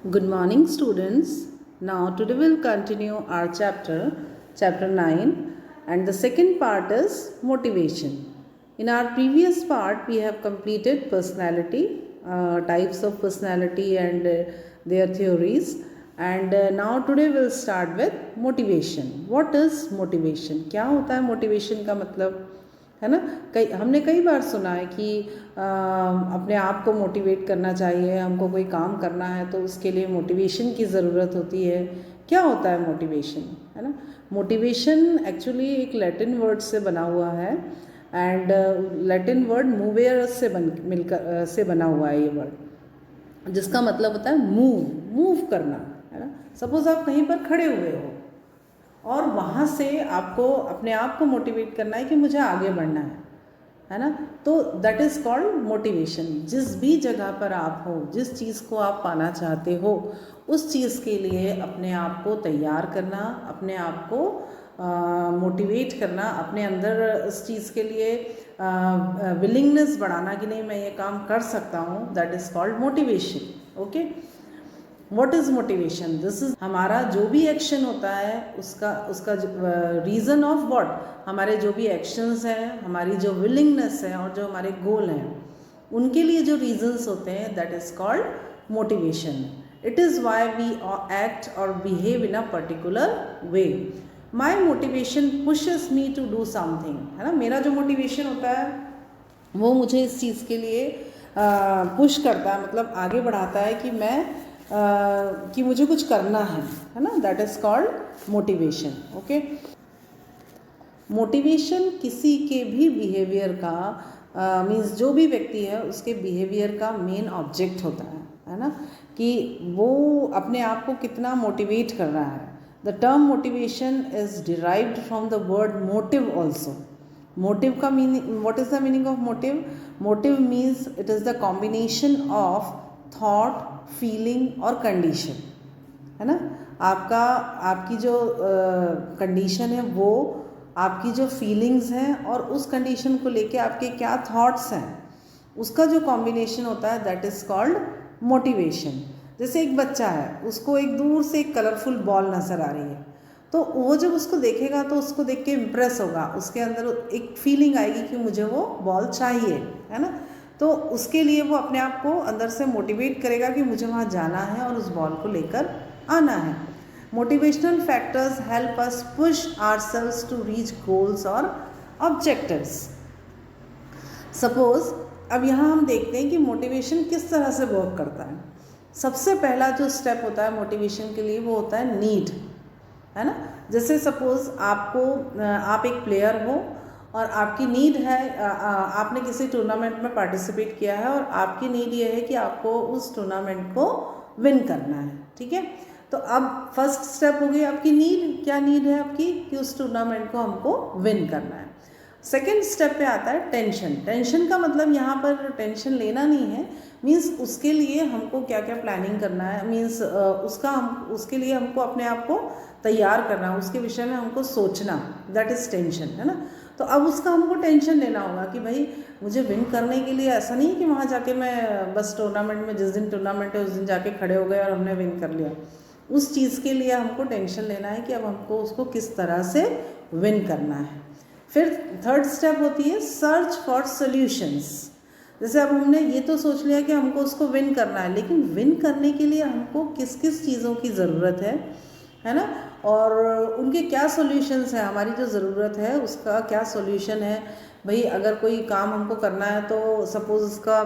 Good morning, students. Now, today we'll continue our chapter 9, and the second part is motivation. In our previous part, we have completed personality, types of personality, and their theories. And now, today we'll start with motivation. What is motivation? क्या होता है motivation का मतलब? है ना, हमने कई बार सुना है कि अपने आप को मोटिवेट करना चाहिए, हमको कोई काम करना है तो उसके लिए मोटिवेशन की ज़रूरत होती है। क्या होता है मोटिवेशन, है ना? मोटिवेशन एक्चुअली एक लैटिन वर्ड से बना हुआ है, एंड लैटिन वर्ड मूवेयर से बना हुआ है ये वर्ड, जिसका मतलब होता है मूव करना, है ना। सपोज आप कहीं पर खड़े हुए हो और वहाँ से आपको अपने आप को मोटिवेट करना है कि मुझे आगे बढ़ना है ना, तो दैट इज़ कॉल्ड मोटिवेशन। जिस भी जगह पर आप हो, जिस चीज़ को आप पाना चाहते हो, उस चीज़ के लिए अपने आप को तैयार करना, अपने आप को मोटिवेट करना, अपने अंदर उस चीज़ के लिए विलिंगनेस बढ़ाना कि नहीं मैं ये काम कर सकता हूँ, that is called motivation. Okay, what is motivation? This is हमारा जो भी एक्शन होता है उसका रीज़न ऑफ व्हाट, हमारे जो भी एक्शंस हैं, हमारी जो विलिंगनेस है और जो हमारे गोल हैं, उनके लिए जो रीजंस होते हैं, that is called motivation. It is why we act और behave in a particular way. My motivation pushes me to do something, है ना। मेरा जो मोटिवेशन होता है वो मुझे इस चीज़ के लिए पुश करता है, मतलब आगे बढ़ाता है कि मैं कि मुझे कुछ करना है ना। That is called motivation. Okay, motivation किसी के भी बिहेवियर का मीन्स जो भी व्यक्ति है उसके बिहेवियर का मेन ऑब्जेक्ट होता है ना, कि वो अपने आप को कितना मोटिवेट कर रहा है। The term motivation is derived from the word motive also. Motive का meaning, what is the meaning of motive? Motive means it is the combination of thought, feeling और कंडीशन, है ना। आपकी जो कंडीशन है, वो आपकी जो फीलिंग्स हैं और उस कंडीशन को लेके आपके क्या थॉट्स हैं, उसका जो कॉम्बिनेशन होता है, दैट इज़ कॉल्ड मोटिवेशन। जैसे एक बच्चा है, उसको एक दूर से एक कलरफुल बॉल नज़र आ रही है, तो वो जब उसको देखेगा तो उसको देख के इम्प्रेस होगा, उसके अंदर एक फीलिंग आएगी कि मुझे वो बॉल चाहिए, है ना। तो उसके लिए वो अपने आप को अंदर से मोटिवेट करेगा कि मुझे वहाँ जाना है और उस बॉल को लेकर आना है। Motivational factors help us push ourselves to reach goals और ऑब्जेक्टिव्स। सपोज अब यहाँ हम देखते हैं कि मोटिवेशन किस तरह से वर्क करता है। सबसे पहला जो स्टेप होता है मोटिवेशन के लिए, वो होता है नीड, है ना। जैसे सपोज आप एक प्लेयर हो और आपकी नीड है, आपने किसी टूर्नामेंट में पार्टिसिपेट किया है और आपकी नीड ये है कि आपको उस टूर्नामेंट को विन करना है, ठीक है। तो अब फर्स्ट स्टेप हो गई आपकी नीड। क्या नीड है आपकी? कि उस टूर्नामेंट को हमको विन करना है। सेकेंड स्टेप पे आता है टेंशन। टेंशन का मतलब यहाँ पर टेंशन लेना नहीं है, मीन्स उसके लिए हमको क्या क्या प्लानिंग करना है, मीन्स उसके लिए हमको अपने आप को तैयार करना, उसके विषय में हमको सोचना, दैट इज़ टेंशन, है ना। तो अब उसका हमको टेंशन लेना होगा कि भाई मुझे विन करने के लिए ऐसा नहीं कि वहाँ जाके मैं बस टूर्नामेंट में, जिस दिन टूर्नामेंट है उस दिन जाके खड़े हो गए और हमने विन कर लिया। उस चीज़ के लिए हमको टेंशन लेना है कि अब हमको उसको किस तरह से विन करना है। फिर थर्ड स्टेप होती है सर्च फॉर सोल्यूशंस। जैसे अब हमने ये तो सोच लिया कि हमको उसको विन करना है, लेकिन विन करने के लिए हमको किस किस चीज़ों की ज़रूरत है ना, और उनके क्या सॉल्यूशंस हैं, हमारी जो ज़रूरत है उसका क्या सॉल्यूशन है। भाई अगर कोई काम हमको करना है तो सपोज़ उसका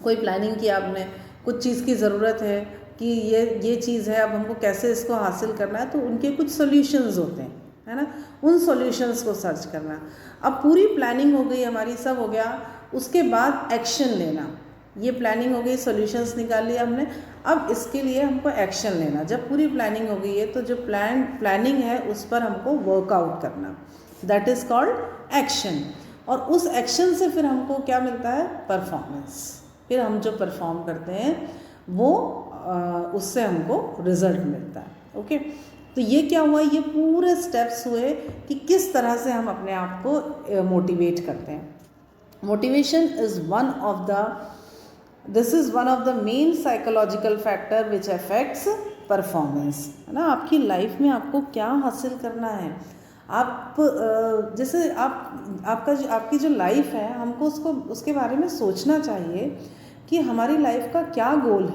कोई प्लानिंग किया आपने, कुछ चीज़ की ज़रूरत है कि ये चीज़ है, अब हमको कैसे इसको हासिल करना है, तो उनके कुछ सॉल्यूशंस होते हैं, है ना। उन सॉल्यूशंस को सर्च करना। अब पूरी प्लानिंग हो गई हमारी, सब हो गया, उसके बाद एक्शन लेना। ये प्लानिंग हो गई, सॉल्यूशंस निकाल लिया हमने, अब इसके लिए हमको एक्शन लेना। जब पूरी प्लानिंग हो गई है तो जो प्लानिंग है उस पर हमको वर्कआउट करना, दैट इज़ कॉल्ड एक्शन। और उस एक्शन से फिर हमको क्या मिलता है? परफॉर्मेंस। फिर हम जो परफॉर्म करते हैं वो उससे हमको रिजल्ट मिलता है। ओके, तो ये क्या हुआ? ये पूरे स्टेप्स हुए कि किस तरह से हम अपने आप को मोटिवेट करते हैं। Motivation is one of the this is one of the main psychological factor which affects performance, है ना। आपकी लाइफ में आपको क्या हासिल करना है, आप जैसे आपकी जो लाइफ है, हमको उसके बारे में सोचना चाहिए कि हमारी लाइफ का क्या गोल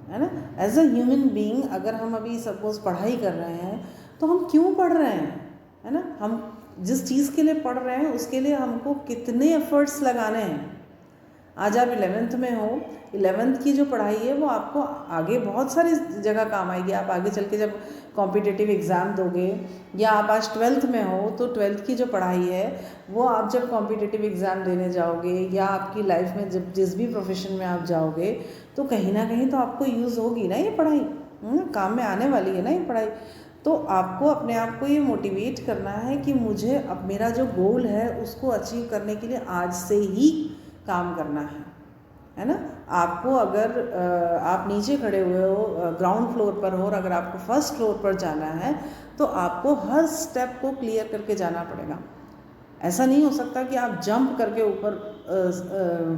है ना। एज अ ह्यूमन बीइंग, अगर हम अभी सपोज पढ़ाई कर रहे हैं तो हम क्यों पढ़ रहे हैं, है ना। हम जिस चीज़ के लिए पढ़ रहे हैं उसके लिए हमको कितने एफर्ट्स लगाने हैं। आज आप 11th में हो, 11th की जो पढ़ाई है वो आपको आगे बहुत सारी जगह काम आएगी। आप आगे चल के जब कॉम्पिटिटिव एग्ज़ाम दोगे, या आप आज 12th में हो तो 12th की जो पढ़ाई है वो आप जब कॉम्पिटिटिव एग्ज़ाम देने जाओगे, या आपकी लाइफ में जब जिस भी प्रोफेशन में आप जाओगे, तो कहीं ना कहीं तो आपको यूज़ होगी ना ये पढ़ाई, काम में आने वाली है ना ये पढ़ाई। तो आपको अपने आप को ये मोटिवेट करना है कि मुझे अब मेरा जो गोल है उसको अचीव करने के लिए आज से ही काम करना है ना। आपको अगर आप नीचे खड़े हुए हो, ग्राउंड फ्लोर पर हो, और अगर आपको फर्स्ट फ्लोर पर जाना है तो आपको हर स्टेप को क्लियर करके जाना पड़ेगा। ऐसा नहीं हो सकता कि आप जंप करके ऊपर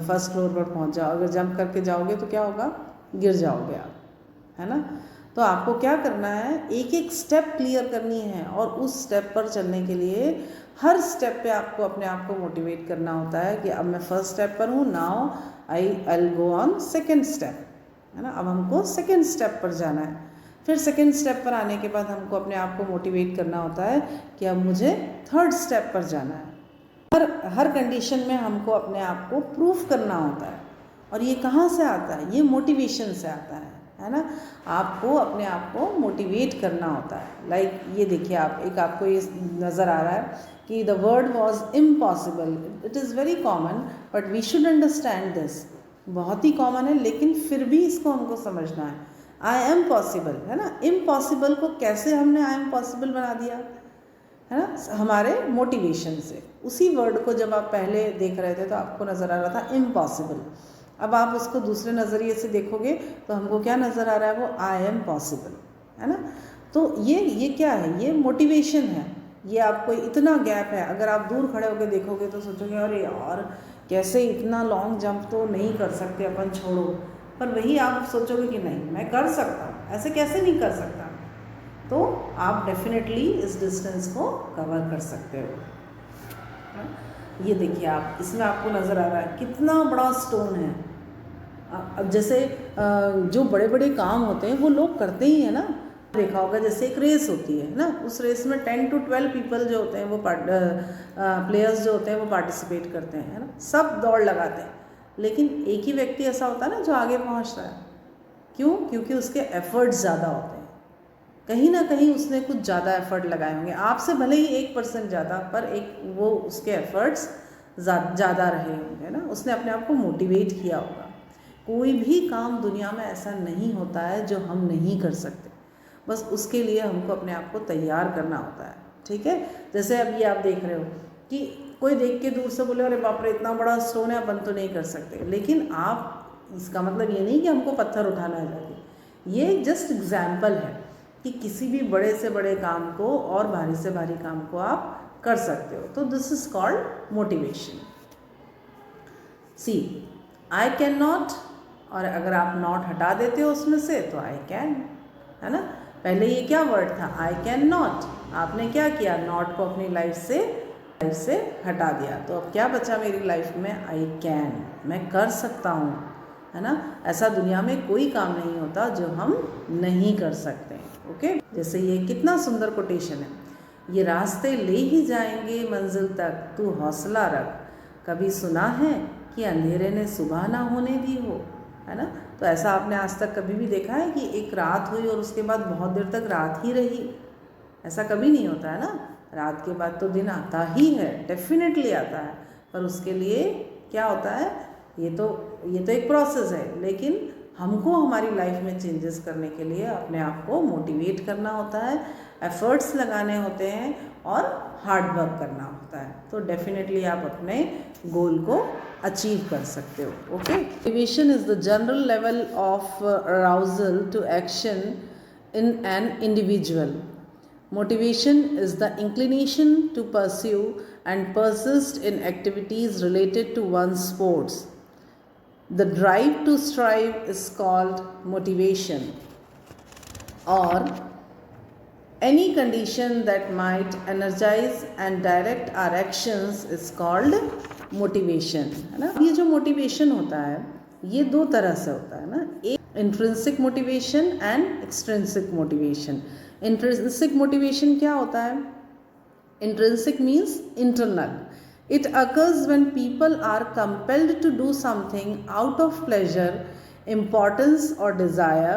फर्स्ट फ्लोर पर पहुंच जाओ। अगर जंप करके जाओगे तो क्या होगा, गिर जाओगे आप, है ना। तो आपको क्या करना है, एक एक स्टेप क्लियर करनी है, और उस स्टेप पर चलने के लिए हर स्टेप पे आपको अपने आप को मोटिवेट करना होता है कि अब मैं फर्स्ट स्टेप पर हूँ, now I go on second step, है ना। अब हमको सेकेंड स्टेप पर जाना है। फिर सेकेंड स्टेप पर आने के बाद हमको अपने आप को मोटिवेट करना होता है कि अब मुझे थर्ड स्टेप पर जाना है। हर कंडीशन में हमको अपने आप को प्रूफ करना होता है। और ये कहाँ से आता है, ये मोटिवेशन से आता है ना। आपको अपने आप को मोटिवेट करना होता है। लाइक ये देखिए, आपको ये नज़र आ रहा है कि the word was impossible. It is very common but we should understand this. बहुत ही कॉमन है लेकिन फिर भी इसको हमको समझना है। आई एम पॉसिबल, है ना। इम्पॉसिबल को कैसे हमने आई एम पॉसिबल बना दिया, है ना, हमारे मोटिवेशन से। उसी वर्ड को जब आप पहले देख रहे थे तो आपको नज़र आ रहा था इम्पॉसिबल। अब आप उसको दूसरे नज़रिए से देखोगे तो हमको क्या नज़र आ रहा है, वो आई एम पॉसिबल, है ना। तो ये क्या है, ये मोटिवेशन है। ये आपको इतना गैप है, अगर आप दूर खड़े होकर देखोगे तो सोचोगे अरे यार कैसे इतना लॉन्ग जंप तो नहीं कर सकते अपन, छोड़ो। पर वही आप सोचोगे कि नहीं मैं कर सकता हूँ, ऐसे कैसे नहीं कर सकता, तो आप डेफिनेटली इस डिस्टेंस को कवर कर सकते हो। ये देखिए आप, इसमें आपको नज़र आ रहा है कितना बड़ा स्टोन है। अब जैसे जो बड़े बड़े काम होते हैं वो लोग करते ही हैं ना। देखा होगा जैसे एक रेस होती है ना, उस रेस में 10 to 12 पीपल जो होते हैं वो प्लेयर्स जो होते हैं वो पार्टिसिपेट करते हैं, है ना। सब दौड़ लगाते हैं, लेकिन एक ही व्यक्ति ऐसा होता है ना जो आगे पहुंच रहा है। क्यों? क्योंकि उसके एफर्ट्स ज़्यादा होते हैं। कहीं ना कहीं उसने कुछ ज़्यादा एफर्ट लगाए होंगे, आपसे भले ही 1% ज़्यादा, पर वो उसके एफर्ट्स ज़्यादा रहे होंगे ना। उसने अपने आप को मोटिवेट किया होगा। कोई भी काम दुनिया में ऐसा नहीं होता है जो हम नहीं कर सकते, बस उसके लिए हमको अपने आप को तैयार करना होता है। ठीक है, जैसे अब ये आप देख रहे हो कि कोई देख के दूर से बोले अरे बाप रे इतना बड़ा स्टोन है, अपन तो नहीं कर सकते। लेकिन आप, इसका मतलब ये नहीं कि हमको पत्थर उठाना है जाके। ये जस्ट एग्जाम्पल है कि किसी भी बड़े से बड़े काम को और भारी से भारी काम को आप कर सकते हो। तो this is called motivation. See, I can not, और अगर आप नॉट हटा देते हो उसमें से तो आई कैन, है ना। पहले ये क्या वर्ड था, आई कैन नॉट, आपने क्या किया, नॉट को अपनी लाइफ से हटा दिया। तो अब क्या बचा मेरी लाइफ में, आई कैन, मैं कर सकता हूँ, है ना। ऐसा दुनिया में कोई काम नहीं होता जो हम नहीं कर सकते। ओके, जैसे ये कितना सुंदर कोटेशन है, ये रास्ते ले ही जाएंगे मंजिल तक, तू हौसला रख, कभी सुना है कि अंधेरे ने सुबह ना होने दी हो, है ना। तो ऐसा आपने आज तक कभी भी देखा है कि एक रात हुई और उसके बाद बहुत देर तक रात ही रही? ऐसा कभी नहीं होता है ना। रात के बाद तो दिन आता ही है, डेफिनेटली आता है, पर उसके लिए क्या होता है, ये तो एक प्रोसेस है। लेकिन हमको हमारी लाइफ में चेंजेस करने के लिए अपने आप को मोटिवेट करना होता है, एफर्ट्स लगाने होते हैं और हार्ड वर्क करना होता है। तो डेफिनेटली आप अपने गोल को अचीव कर सकते हो। Okay, motivation is the general level of arousal to action in an individual. Motivation is the inclination to pursue and persist in activities related to one's sports. The drive to strive is called motivation, or any condition that might energize and direct our actions is called motivation, है ना। ये जो motivation होता है ये दो तरह से होता है ना, एक intrinsic motivation and extrinsic motivation. Intrinsic motivation क्या होता है? Intrinsic means internal. It occurs when people are compelled to do something out of pleasure, importance or desire.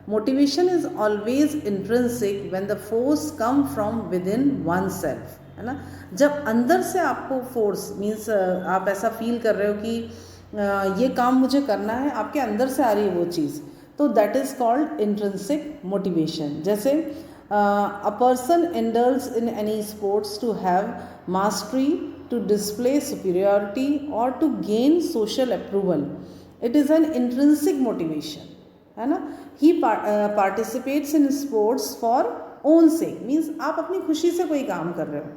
Motivation is always intrinsic when the force come from within oneself, है ना। जब अंदर से आपको force means आप ऐसा feel कर रहे हो कि ये काम मुझे करना है, आपके अंदर से आ रही है वो चीज़, तो that is called intrinsic motivation. जैसे a person indulges in any sports to have mastery, to display superiority or to gain social approval. It is an intrinsic motivation, है ना। He participates in sports for own sake, means आप अपनी खुशी से कोई काम कर रहे हो,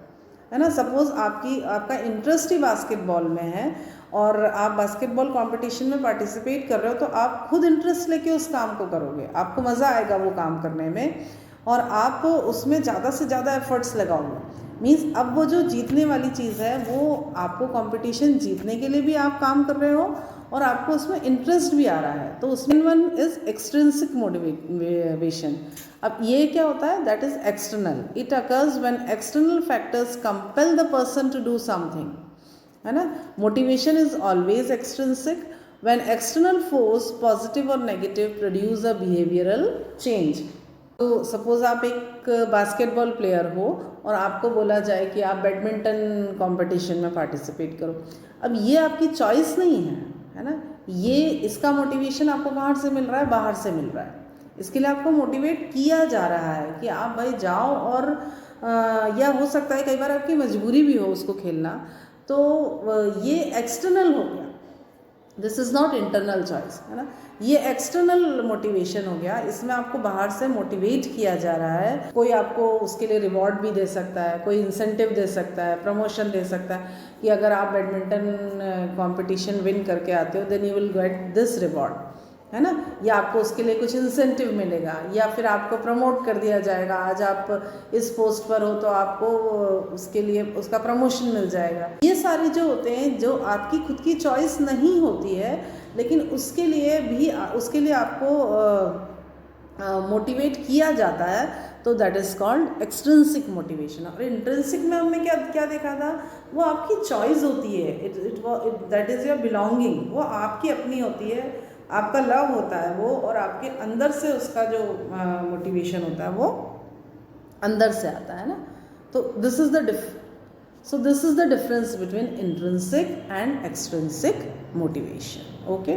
है ना। सपोज आपका इंटरेस्ट ही बास्केटबॉल में है और आप बास्केटबॉल कंपटीशन में पार्टिसिपेट कर रहे हो, तो आप खुद इंटरेस्ट लेके उस काम को करोगे, आपको मज़ा आएगा वो काम करने में और आप उसमें ज़्यादा से ज़्यादा एफर्ट्स लगाओगे। मीन्स अब वो जो जीतने वाली चीज़ है वो आपको कंपटीशन जीतने के लिए भी आप काम कर रहे हो और आपको उसमें इंटरेस्ट भी आ रहा है, तो उसमें वन इज़ एक्सट्रिंसिक मोटिवेशन। अब ये क्या होता है? That is external. It occurs when external factors compel the person to do something, है ना। Motivation is always extrinsic when external force positive और negative produce a behavioural change. तो suppose आप एक बास्केटबॉल प्लेयर हो और आपको बोला जाए कि आप बैडमिंटन कंपटीशन में पार्टिसिपेट करो। अब ये आपकी चॉइस नहीं है ना। ये इसका मोटिवेशन आपको कहाँ से मिल रहा है? बाहर से मिल रहा है। इसके लिए आपको मोटिवेट किया जा रहा है कि आप भाई जाओ और या हो सकता है कई बार आपकी मजबूरी भी हो उसको खेलना, तो ये एक्सटर्नल हो गया। This is not internal choice, है ना। ये एक्सटर्नल मोटिवेशन हो गया, इसमें आपको बाहर से मोटिवेट किया जा रहा है। कोई आपको उसके लिए रिवॉर्ड भी दे सकता है, कोई इंसेंटिव दे सकता है, प्रमोशन दे सकता है कि अगर आप बैडमिंटन कंपटीशन विन करके आते हो then you will get this reward, है ना। या आपको उसके लिए कुछ इंसेंटिव मिलेगा या फिर आपको प्रमोट कर दिया जाएगा। आज आप इस पोस्ट पर हो तो आपको उसके लिए उसका प्रमोशन मिल जाएगा। ये सारे जो होते हैं जो आपकी खुद की चॉइस नहीं होती है, लेकिन उसके लिए आपको मोटिवेट किया जाता है, तो that is called extrinsic motivation. और इंट्रिंसिक में हमने क्या देखा था? वो आपकी चॉइस होती है, दैट इज़ योर बिलोंगिंग, वो आपकी अपनी होती है, आपका लव होता है वो, और आपके अंदर से उसका जो मोटिवेशन होता है वो अंदर से आता है ना। तो this is the difference between intrinsic and extrinsic motivation. Okay.